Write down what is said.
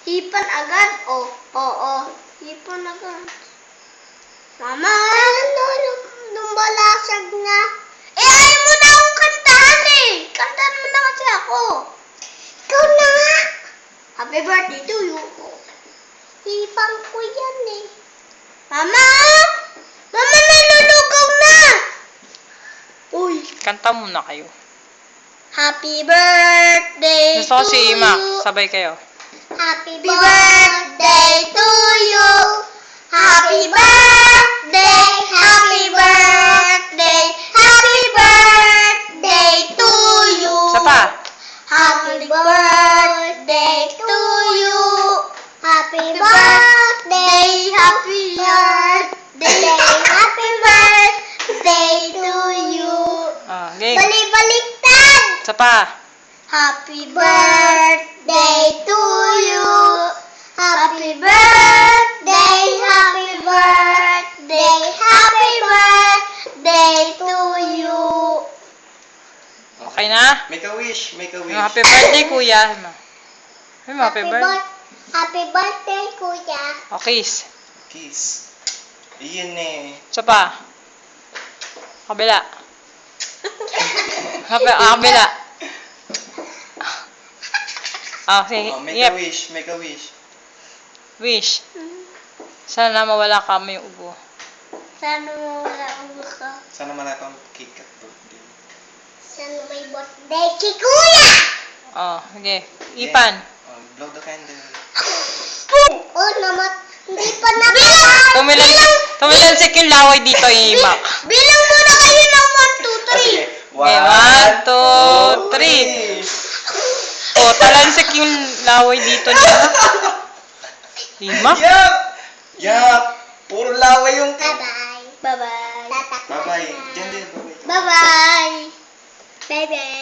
Hipan agad? Oo. Hipan agad. Mama! Lumbalasag na. Ayaw mo na akong kantahan eh. Kantahan mo na kasi ako. Ikaw na nga. Happy birthday to you. Hipang ko yan eh. Mama! Mama, nalulugaw na! Uy. Kanta muna kayo. Happy birthday Gusto ko to si Ima. you. Sabay kayo. Happy birthday to you. Happy birthday, happy birthday, happy birthday to you. Isa pa. Happy birthday to you. Happy birthday, happy birthday, happy birthday to you. Game. Balik-baliktad. Isa pa. Happy birthday to you. Happy birthday, happy birthday, happy birthday to you. Okay na? Make a wish. Happy birthday, kuya. Happy birthday. Happy birthday, kuya. O, kiss. Kiss. Iyan eh. Isa pa. Kabila. Kabila. Sige. Oh, make Yep. a wish. Make a wish. Wish. Sana mawala ka mo yung ubo. Sana wala ulo ka. Sana manatang cake at birthday. Sana may birthday si kuya. Okay. Ipan. Blow the candle. Oh, naman. Hindi pa na. Tumilansik yung laway dito, Imak. Bilang muna kayo ng 1, 2, 3. Sige. Okay, 1, 2, 3. Talansik yung laway dito niya. Imak? Yak! Puro laway yung cake. Bye-bye. Bye-bye. Bye-bye. Diyan din. Bye-bye. Bye-bye. Bye-bye.